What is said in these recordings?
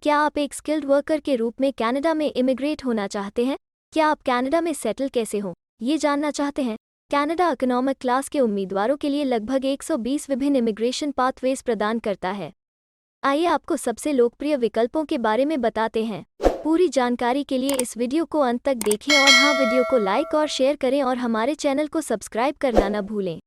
क्या आप एक स्किल्ड वर्कर के रूप में कनाडा में इमिग्रेट होना चाहते हैं? क्या आप कनाडा में सेटल कैसे हों, ये जानना चाहते हैं? कनाडा इकोनॉमिक क्लास के उम्मीदवारों के लिए लगभग 120 विभिन्न इमिग्रेशन पाथवेज प्रदान करता है। आइए आपको सबसे लोकप्रिय विकल्पों के बारे में बताते हैं। पूरी जानकारी के लिए इस वीडियो को अंत तक देखें और हाँ, वीडियो को लाइक और शेयर करें और हमारे चैनल को सब्सक्राइब करना न भूलें।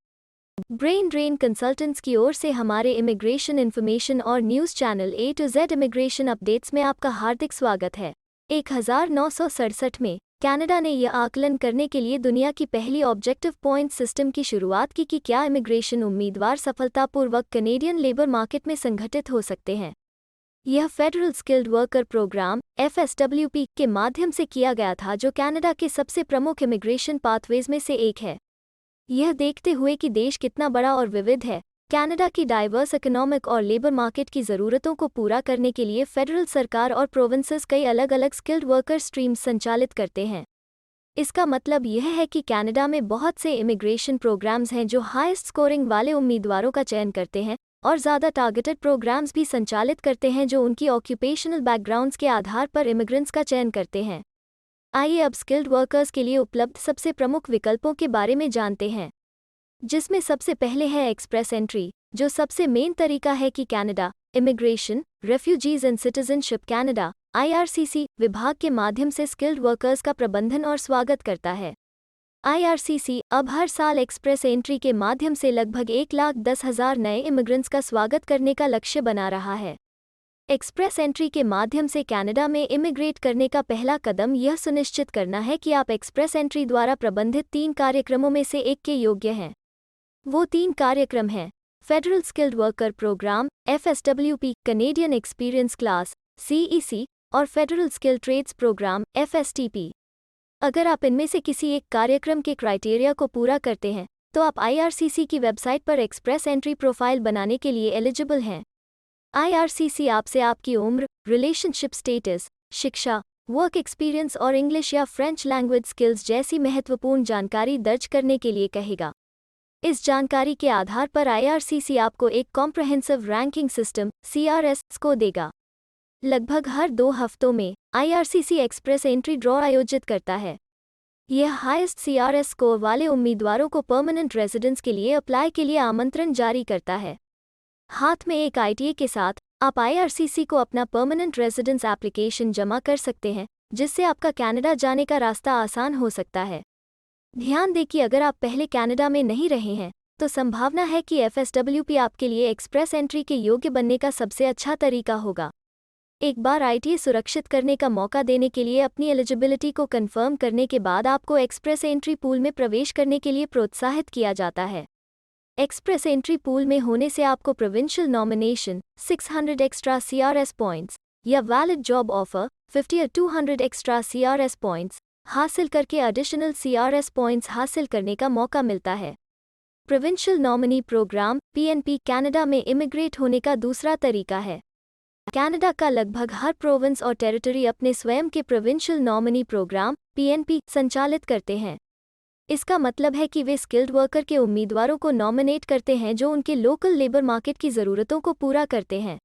ब्रेन ड्रेन कंसल्टेंट्स की ओर से हमारे इमिग्रेशन इन्फॉर्मेशन और news channel A to Z immigration updates में आपका हार्दिक स्वागत है। 1967 में कनाडा ने यह आकलन करने के लिए दुनिया की पहली ऑब्जेक्टिव पॉइंट सिस्टम की शुरुआत की कि क्या इमिग्रेशन उम्मीदवार सफलतापूर्वक कनेडियन लेबर मार्केट में संगठित हो सकते हैं। यह federal skilled worker programme FSWP के माध्यम से किया गया था, जो कनाडा के सबसे प्रमुख इमिग्रेशन पाथवेज में से एक है। यह देखते हुए कि देश कितना बड़ा और विविध है, कनाडा की डाइवर्स इकोनॉमिक और लेबर मार्केट की ज़रूरतों को पूरा करने के लिए फेडरल सरकार और प्रोविंसेस कई अलग अलग स्किल्ड वर्कर स्ट्रीम्स संचालित करते हैं। इसका मतलब यह है कि कनाडा में बहुत से इमिग्रेशन प्रोग्राम्स हैं जो हाईएस्ट स्कोरिंग वाले उम्मीदवारों का चयन करते हैं, और ज़्यादा टारगेटेड प्रोग्राम्स भी संचालित करते हैं जो उनकी ऑक्यूपेशनल बैकग्राउंड्स के आधार पर इमिग्रेंट्स का चयन करते हैं। आइए अब स्किल्ड वर्कर्स के लिए उपलब्ध सबसे प्रमुख विकल्पों के बारे में जानते हैं, जिसमें सबसे पहले है एक्सप्रेस एंट्री, जो सबसे मेन तरीका है कि Canada immigration, refugees and citizenship Canada IRCC विभाग के माध्यम से स्किल्ड वर्कर्स का प्रबंधन और स्वागत करता है। IRCC अब हर साल एक्सप्रेस एंट्री के माध्यम से लगभग 1,10,000 नए इमिग्रेंट्स का स्वागत करने का लक्ष्य बना रहा है। एक्सप्रेस एंट्री के माध्यम से कनाडा में इमिग्रेट करने का पहला कदम यह सुनिश्चित करना है कि आप एक्सप्रेस एंट्री द्वारा प्रबंधित 3 कार्यक्रमों में से एक के योग्य हैं। वो 3 कार्यक्रम हैं: federal skilled worker programme FSWP, Canadian experience class CEC और federal skilled trades programme FSTP। अगर आप इनमें से किसी एक कार्यक्रम के क्राइटेरिया को पूरा करते हैं, तो आप IRCC की वेबसाइट पर एक्सप्रेस एंट्री प्रोफाइल बनाने के लिए एलिजिबल हैं। IRCC आपसे आपकी उम्र, रिलेशनशिप स्टेटस, शिक्षा, वर्क एक्सपीरियंस और इंग्लिश या फ्रेंच लैंग्वेज स्किल्स जैसी महत्वपूर्ण जानकारी दर्ज करने के लिए कहेगा। इस जानकारी के आधार पर IRCC आपको एक comprehensive ranking system CRS score देगा। लगभग हर 2 हफ्तों में IRCC एक्सप्रेस एंट्री ड्रॉ आयोजित करता है। यह हाईएस्ट CRS स्कोर वाले उम्मीदवारों को परमानेंट रेजिडेंस के लिए अप्लाई के लिए आमंत्रण जारी करता है। हाथ में एक ITA के साथ आप IRCC को अपना परमानेंट रेजिडेंस एप्लीकेशन जमा कर सकते हैं, जिससे आपका कनाडा जाने का रास्ता आसान हो सकता है। ध्यान दें कि अगर आप पहले कनाडा में नहीं रहे हैं, तो संभावना है कि FSWP आपके लिए एक्सप्रेस एंट्री के योग्य बनने का सबसे अच्छा तरीका होगा। एक बार ITA सुरक्षित करने का मौका देने के लिए अपनी एलिजिबिलिटी को कंफर्म करने के बाद आपको एक्सप्रेस एंट्री पूल में प्रवेश करने के लिए प्रोत्साहित किया जाता है। एक्सप्रेस एंट्री पूल में होने से आपको provincial nomination 600 extra CRS points या वैलिड जॉब ऑफर 50 या 200 एक्स्ट्रा CRS पॉइंट्स हासिल करके एडिशनल CRS पॉइंट्स हासिल करने का मौका मिलता है। Provincial nominee programme PNP Canada में इमिग्रेट होने का दूसरा तरीका है। कनाडा का लगभग हर प्रोविंस और टेरिटरी अपने स्वयं के प्रोविंशियल नॉमिनी प्रोग्राम PNP संचालित करते हैं। इसका मतलब है कि वे स्किल्ड वर्कर के उम्मीदवारों को नॉमिनेट करते हैं जो उनके लोकल लेबर मार्केट की ज़रूरतों को पूरा करते हैं।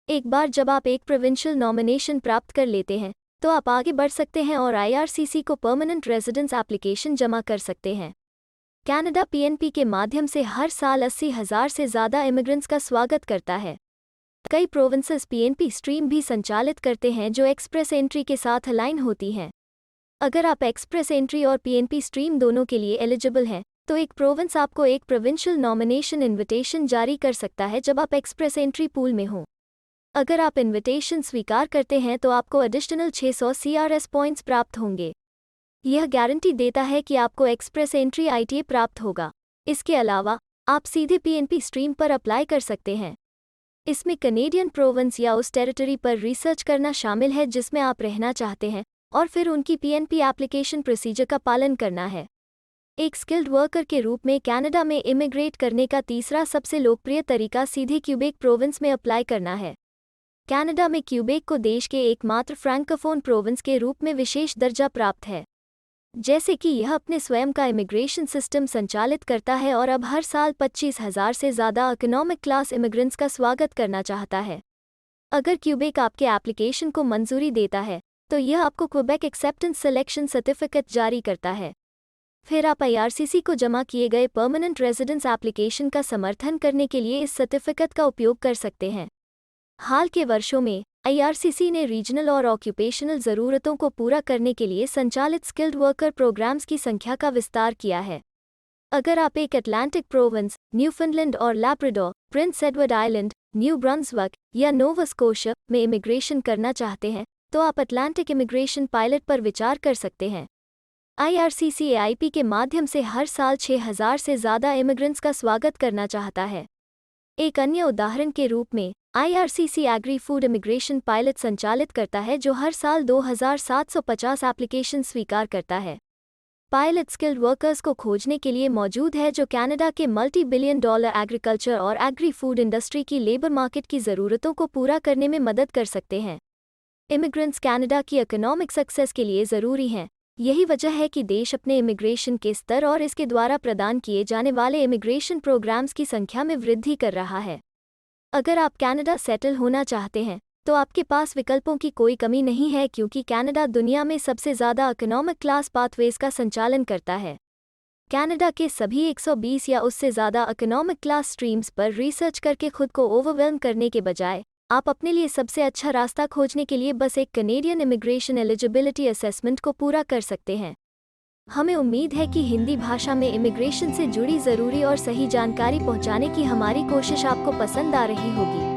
एक बार जब आप एक प्रोविंशियल नॉमिनेशन प्राप्त कर लेते हैं, तो आप आगे बढ़ सकते हैं और IRCC को परमानेंट रेजिडेंस एप्लीकेशन जमा कर सकते हैं। कनाडा PNP के माध्यम से हर साल 80,000 से ज़्यादा इमिग्रेंट्स का स्वागत करता है। कई प्रोविंसेस PNP स्ट्रीम भी संचालित करते हैं जो एक्सप्रेस एंट्री के साथ अलाइन होती हैं। अगर आप एक्सप्रेस एंट्री और PNP स्ट्रीम दोनों के लिए एलिजिबल हैं, तो एक प्रोविंस आपको एक प्रोविंशियल नॉमिनेशन इन्विटेशन जारी कर सकता है जब आप एक्सप्रेस एंट्री पूल में हों। अगर आप इन्विटेशन स्वीकार करते हैं तो आपको एडिशनल 600 CRS पॉइंट्स प्राप्त होंगे। यह गारंटी देता है कि आपको एक्सप्रेस एंट्री ITA प्राप्त होगा। इसके अलावा आप सीधे PNP स्ट्रीम पर अप्लाई कर सकते हैं। इसमें कनेडियन प्रोविंस या उस टेरिटरी पर रिसर्च करना शामिल है जिसमें आप रहना चाहते हैं, और फिर उनकी PNP एप्लीकेशन प्रोसीजर का पालन करना है। एक स्किल्ड वर्कर के रूप में कनाडा में इमिग्रेट करने का तीसरा सबसे लोकप्रिय तरीका सीधे क्यूबेक प्रोविंस में अप्लाई करना है। कनाडा में क्यूबेक को देश के एकमात्र फ्रैंकोफोन प्रोविंस के रूप में विशेष दर्जा प्राप्त है, जैसे कि यह अपने स्वयं का इमिग्रेशन सिस्टम संचालित करता है और अब हर साल 25,000 से ज़्यादा इकोनॉमिक क्लास इमिग्रेंट्स का स्वागत करना चाहता है। अगर क्यूबेक आपके एप्लीकेशन को मंजूरी देता है तो यह आपको क्वेबेक एक्सेप्टेंस सिलेक्शन सर्टिफिकेट जारी करता है। फिर आप IRCC को जमा किए गए परमानेंट रेजिडेंस एप्लीकेशन का समर्थन करने के लिए इस सर्टिफिकेट का उपयोग कर सकते हैं। हाल के वर्षों में IRCC ने रीजनल और ऑक्यूपेशनल ज़रूरतों को पूरा करने के लिए संचालित स्किल्ड वर्कर प्रोग्राम्स की संख्या का विस्तार किया है। अगर आप एक अटलांटिक प्रोविंस, न्यूफाउंडलैंड और Labrador, Prince Edward island, new Brunswick या नोवा स्कोशिया में इमिग्रेशन करना चाहते हैं तो आप अटलांटिक इमिग्रेशन पायलट पर विचार कर सकते हैं। IRCC AIP के माध्यम से हर साल 6000 से ज़्यादा इमिग्रेंट्स का स्वागत करना चाहता है। एक अन्य उदाहरण के रूप में IRCC agri food immigration pilot संचालित करता है जो हर साल 2750 एप्लीकेशन स्वीकार करता है। पायलट स्किल्ड वर्कर्स को खोजने के लिए मौजूद है जो कनाडा के $multi-billion एग्रीकल्चर और एग्री फूड इंडस्ट्री की लेबर मार्केट की ज़रूरतों को पूरा करने में मदद कर सकते हैं। इमिग्रेंट्स कनाडा की इकोनॉमिक सक्सेस के लिए ज़रूरी हैं। यही वजह है कि देश अपने इमिग्रेशन के स्तर और इसके द्वारा प्रदान किए जाने वाले इमिग्रेशन प्रोग्राम्स की संख्या में वृद्धि कर रहा है। अगर आप कनाडा सेटल होना चाहते हैं तो आपके पास विकल्पों की कोई कमी नहीं है क्योंकि कनाडा दुनिया में सबसे ज़्यादा इकोनॉमिक क्लास पाथवेज का संचालन करता है। कनाडा के सभी 120 या उससे ज़्यादा इकोनॉमिक क्लास स्ट्रीम्स पर रिसर्च करके खुद को ओवरवेल्म करने के बजाय आप अपने लिए सबसे अच्छा रास्ता खोजने के लिए बस एक कैनेडियन इमिग्रेशन एलिजिबिलिटी असेसमेंट को पूरा कर सकते हैं। हमें उम्मीद है कि हिंदी भाषा में इमिग्रेशन से जुड़ी ज़रूरी और सही जानकारी पहुंचाने की हमारी कोशिश आपको पसंद आ रही होगी।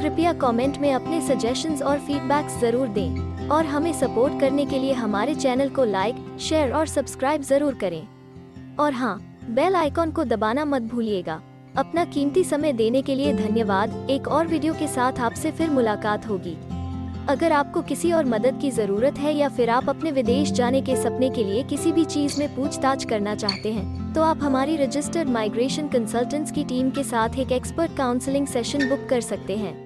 कृपया कमेंट में अपने सजेशंस और फीडबैक्स ज़रूर दें और हमें सपोर्ट करने के लिए हमारे चैनल को लाइक, शेयर और सब्सक्राइब ज़रूर करें। और हाँ, बेल आइकॉन को दबाना मत भूलिएगा। अपना कीमती समय देने के लिए धन्यवाद। एक और वीडियो के साथ आपसे फिर मुलाकात होगी। अगर आपको किसी और मदद की ज़रूरत है या फिर आप अपने विदेश जाने के सपने के लिए किसी भी चीज़ में पूछताछ करना चाहते हैं तो आप हमारी रजिस्टर्ड माइग्रेशन कंसल्टेंट्स की टीम के साथ एक एक्सपर्ट काउंसलिंग सेशन बुक कर सकते हैं।